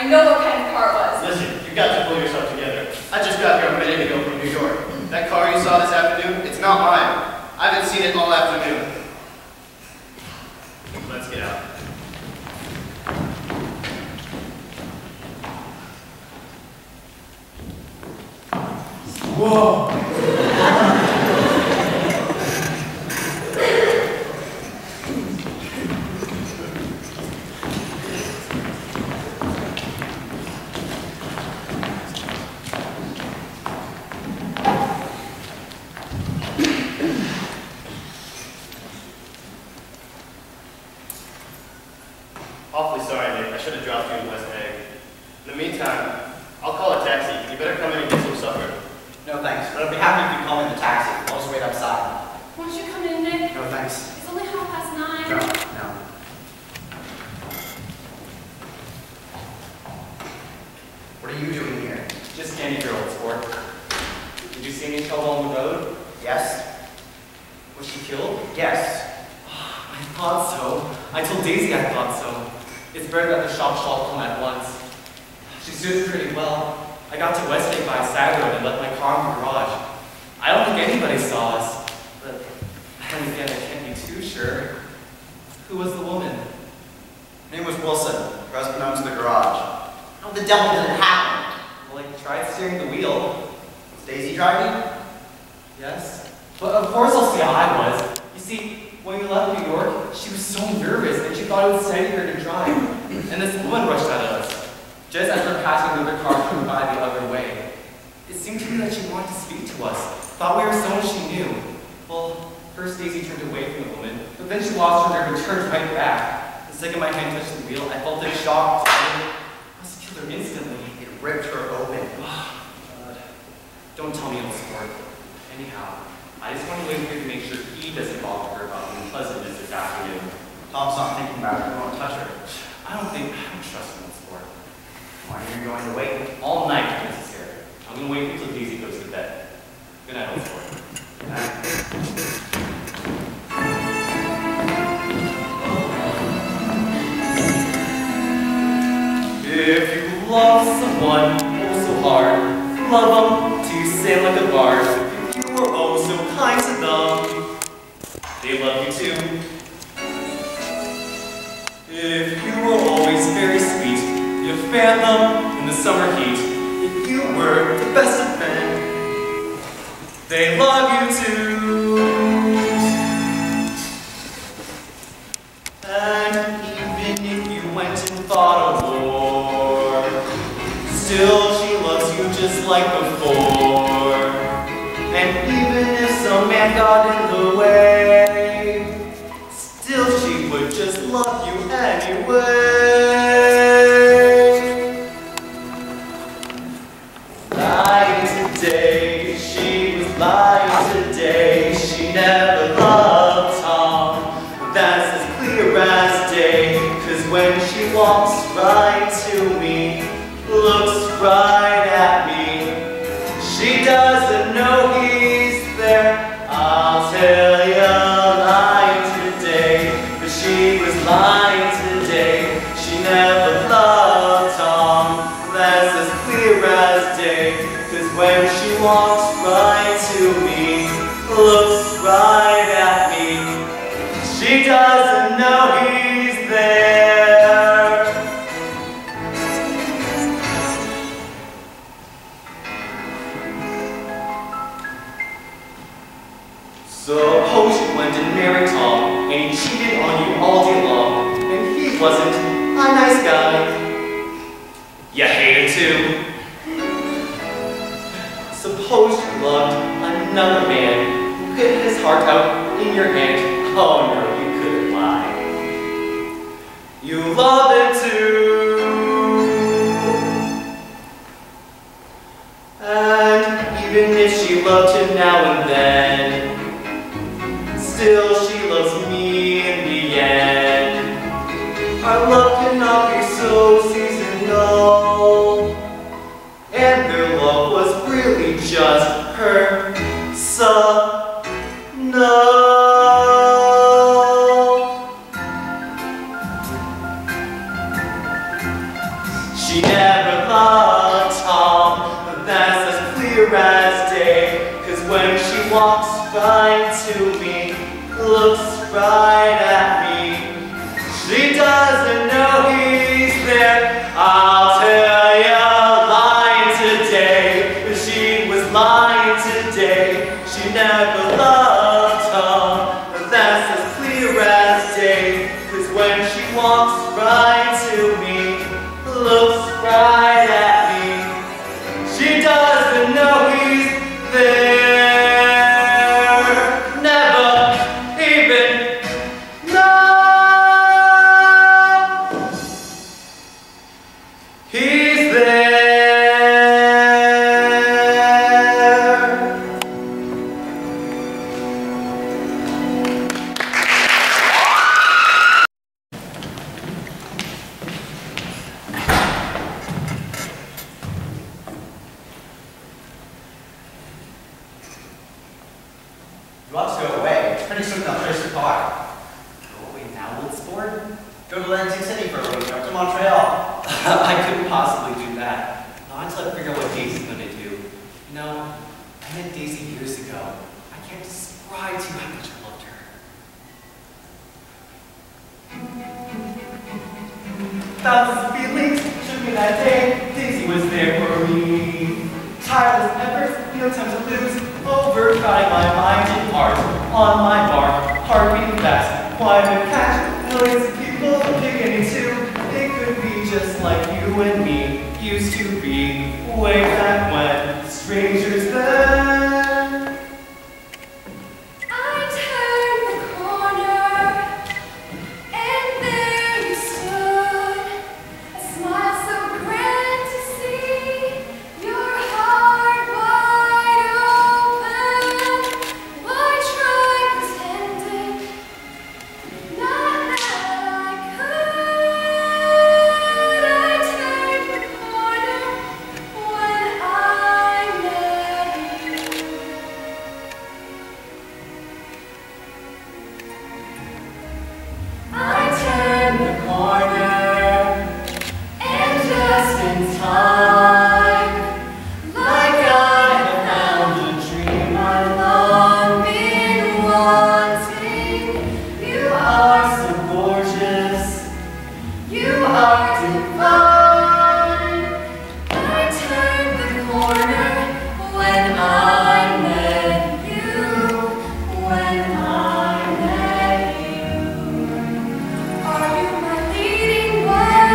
I know what kind of car it was. Listen, you've got to pull yourself together. I just got here a minute ago from New York. That car you saw this afternoon, it's not mine. I haven't seen it all afternoon. Let's get out. Whoa! Awfully sorry, Nick. I should have dropped you in West Egg. In the meantime, I'll call a taxi. You better come in and get some supper. No thanks, but I'd be happy if you call me in the taxi. I'll just wait outside. Won't you come in, Nick? No thanks. It's only 9:30. No. What are you doing here? Just candy girl, sport. Did you see any trouble on the road? Yes? Was she killed? Yes. I thought so. I told Daisy I thought so. It's better that the shop shall come at once. She's doing pretty well. I got to Westgate by a side road and left my car in the garage. I don't think anybody saw us, but then again, I can't be too sure. Who was the woman? Her name was Wilson. Her husband owns the garage. How the devil did it happen? Well, I tried steering the wheel. Was Daisy driving? Yes. But of course I'll say I was. You see, when we left New York, she was so nervous and she thought it would steady her to drive. And this woman rushed out at us, just as we're passing another car coming by the other way. It seemed to me that she wanted to speak to us, thought we were someone she knew. Well, first Daisy turned away from the woman, but then she lost her nerve and turned right back. The second my hand touched the wheel, I felt a shock. I must have killed her instantly. It ripped her open. Oh, God. Don't tell me it was sport. Anyhow, I just want to wait here to make sure he doesn't bother her about the unpleasantness this afternoon. Tom's not thinking about it. He won't touch her. I don't trust him in sport. Why are you going to wait? All night if necessary. I'm going to wait until Daisy goes to bed. Good night, old sport. Good night. If you love someone oh so hard, love them to sail like a bard. If you were oh so kind to them, they love you too. If you were always very sweet, you fan them in the summer heat. If you were the best of men, they love you too. And even if you went and fought a war, still she loves you just like before. And even if some man got in the way, still she would just love you anyway. Lying today, she was lying today. She never loved Tom, that's as clear as day. 'Cause when she walks right to me, looks right at me, she doesn't know he's there. I'll tell you, lying today, but she was lying today. She never loved Tom, that's as clear as day. 'Cause when she walks right to me, looks right at me, she doesn't know he's there. Suppose you went and married Tom, and he cheated on you all day long, and he wasn't a nice guy. You hate him too. Suppose you loved another man who hid his heart out in your hand. Oh no, you couldn't lie. You love it too. And even if she loved him now and then, still she loves me in the end. Our love cannot be so seasonal, and their love was really just personal. She never loved Tom, that's as clear as day. 'Cause when she walks right to me, looks right at me, she doesn't know he's there. I'll tell you, lying today, she was lying today. She never loved Tom, that's as clear as day. 'Cause when she walks right to me, looks right at me, she doesn't know he's there. Never even know he's there. You ought to go away. Pretty soon they'll trace your car. Go away now, Woodsport? Go to Atlantic City for a week, up to Montreal. I couldn't possibly do that. Not until I figure out what Daisy's gonna do. You know, I met Daisy years ago. I can't describe to you how much I loved her. Thousands of feelings shook me that day. Daisy was there for me. Tireless efforts, no time to lose. Overcrowding my mind and heart. On my bar, heart beating fast. Quiet and catch, millions of people beginning to. It could be just like you and me used to be. Way back when, strangers then. I turned the corner, and there you stood. A smile so grand to see, your heart wide open. Why try pretending? Not that I could. I turned the corner when I met you. I turned the corner, and just in time, like I had found a dream I long been wanting. You are so gorgeous, you are divine. I turned the corner when I met you, when I met you. Are you my leading one?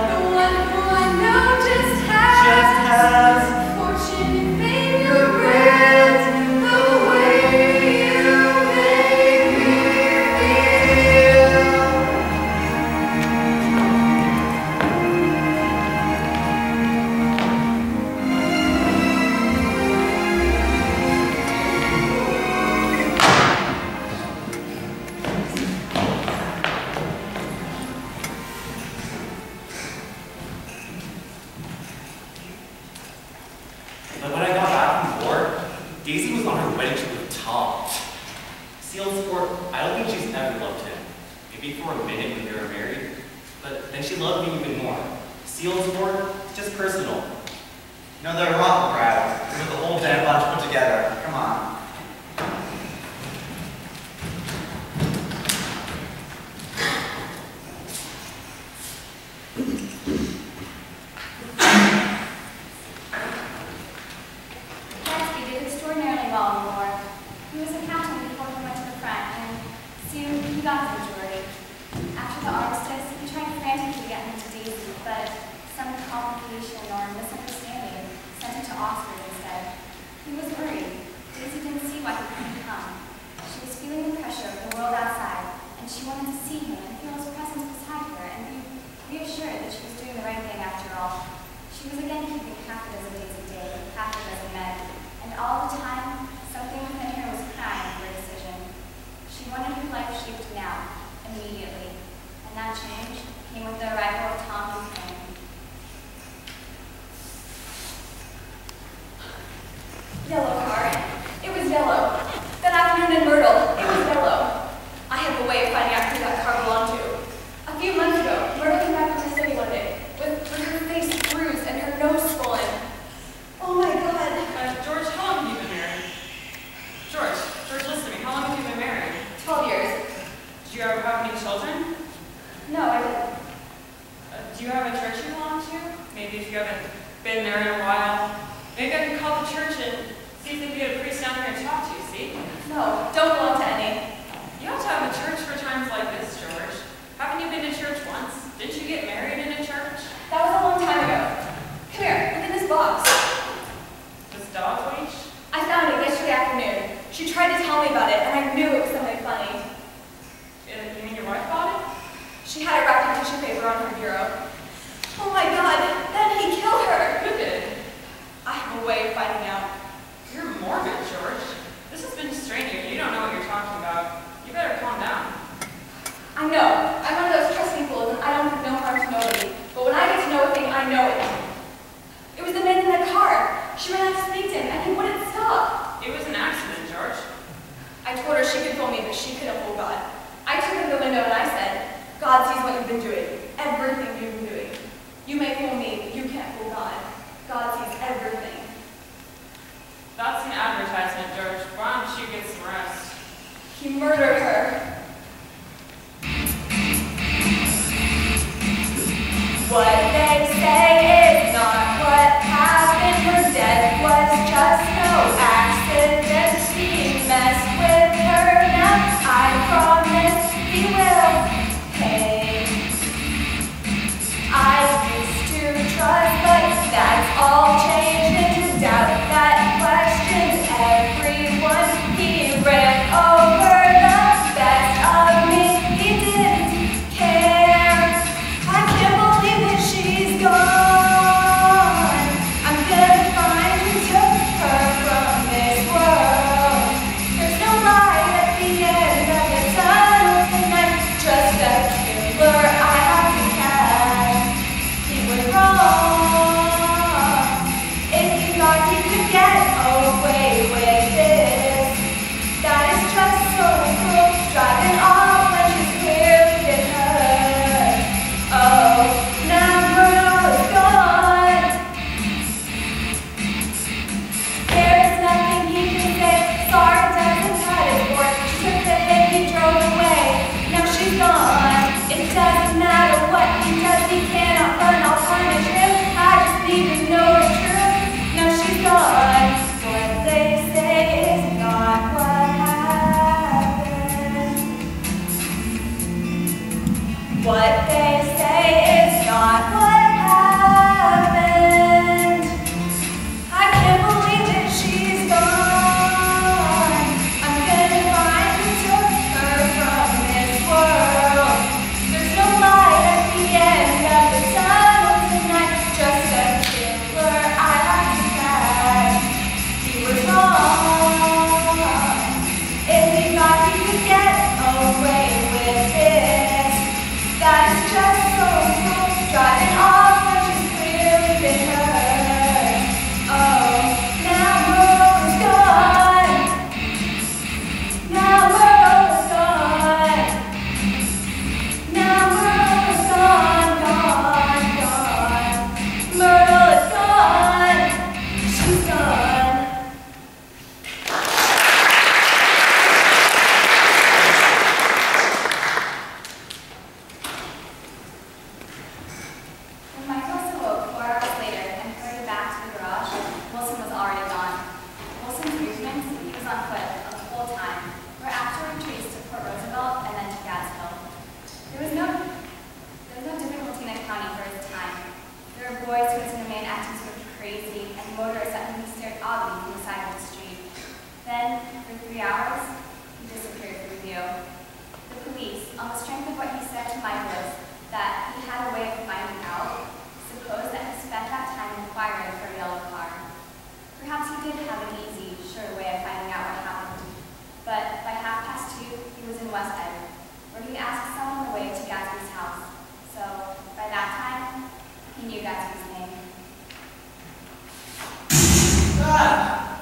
The one who I know just has fortune, fame, your brand, the way you make me feel. But when I got back from work, Daisy was on her wedding trip with Tom. Sport, I don't think she's ever loved him. Maybe for a minute when they were married, but then she loved me even more. Sport, just personal. No, they're a rotten crowd. They were the whole damn bunch put together. Come on. Gatsby did extraordinarily well in the war. He was a captain before he went to the front, and soon he got the majority. After the armistice, he tried frantically to get him to Daisy, but some complication or misunderstanding sent him to Oxford instead. He was worried. Daisy didn't see why he couldn't come. She was feeling the pressure of the world outside, and she wanted to see him and feel his presence beside her and be reassured that she was doing the right thing after all. She was again keeping half a dozen days a day, half a dozen men, and all the time, something within her was crying for a decision. She wanted her life shaped now, immediately, and that change came with the arrival of Tom and Frank. Yellow car. It was yellow. That afternoon in Myrtle, it was yellow. I have a way of finding out who that car belonged Do you have a church you belong to? Maybe if you haven't been there in a while. Maybe I can call the church and see if they can get a priest down here to talk to you, see? No, don't belong to any. You have to have a church for times like this, George. Haven't you been to church once? Didn't you get married in a church? That was a long time ago. Come here, look at this box. This dog leash? I found it yesterday afternoon. She tried to tell me about it, and I knew it was something funny. You mean your wife bought it? She had it wrapped in tissue paper on her bureau. Oh my God, then he killed her. Who did? I have a way of finding out. You're morbid, George. This has been straining. You don't know what you're talking about. You better calm down. I know. I'm one of those trusting fools, and I don't do no harm to nobody. But when I get to know a thing, I know it. It was the man in that car. She ran out to speak to him, and he wouldn't stop. It was an accident, George. I told her she could fool me, but she couldn't fool God. I took her to the window and I said, God sees what you've been doing, everything you've been doing. You may fool me, but you can't fool God. God sees everything. That's an advertisement, George. Why don't you get some rest? He murdered her. What they say is not what happened. Her death was just no accident. He messed with her. Now I promise he will pay. I used to trust, but that's all changed into doubt. That questions everyone. He ran over the best of me. He didn't care. I can't believe that she's gone. I'm gonna find who took her from this world. There's no light at the end of the tunnel tonight. Just a killer I have to catch. He was wrong. If he thought he could get away with this, that is just so cruel. Driving off when she's clearly been hurt. Oh, now Bruno is gone. There is nothing he can say. Sorry doesn't cut it for it. She took the hit, he drove away. Now she's gone. It doesn't matter what he does, he cannot run. I'll punish him. I just need to know the truth. Now she's gone. What they say is not what happened. What they say is not what happened. I can't believe that she's gone. I'm gonna find who took her from this world. There's no light at the end of the tunnel tonight. Just a killer I have to catch. He was wrong. If he thought he could get away with this, that is just so cruel. Driving off when she's clearly been hurt. Oh, now Merle's gone. Now Merle's gone. Now Merle's gone, gone, gone. Myrtle is gone. She's gone. When Michael awoke 4 hours later and hurried back to the garage, Wilson was already gone. Wilson's movements, he was on foot the whole time, were afterward traced to Port Roosevelt and then to Gatsby. There was no difficulty in accounting for his time. There were boys who listened to a man acting sort of crazy and motorists at whom he stared oddly from the side of the street. Then, for 3 hours, he disappeared from view. The police, on the strength of what he said to Michaelis, that he had a way of finding out, supposed that he spent that time inquiring for a yellow car. Perhaps he did have an easy, sure way of finding out what happened. But by 2:30, he was in West End, where he asked someone the way to Gatsby's house. So, by that time, he knew Gatsby's name. Ah!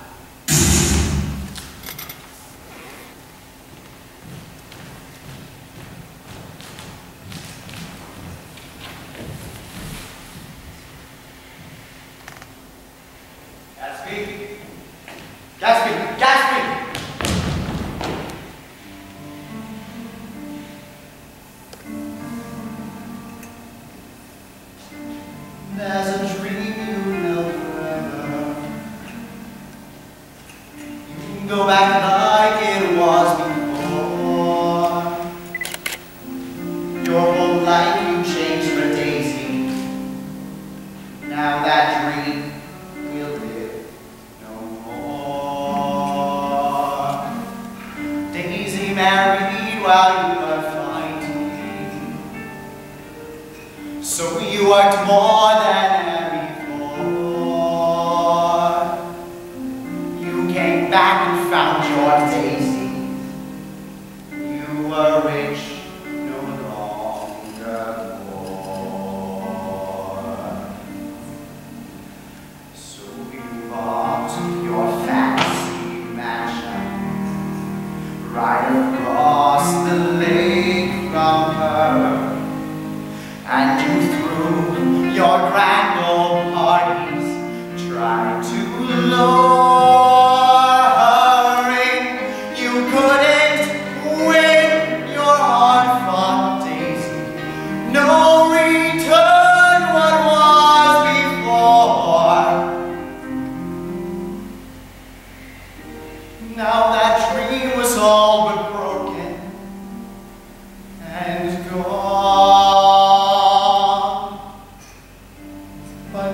Gatsby! Gatsby! Gatsby! So you worked more than ever before. You came back and found your Daisy. You were rich, no longer poor. So you bought your fancy mansion right across the lake from her, and you threw your grand old parties, tried to lure her in. You couldn't win your hard-fought Daisy. No return what was before. Now that dream was all but broken and gone. But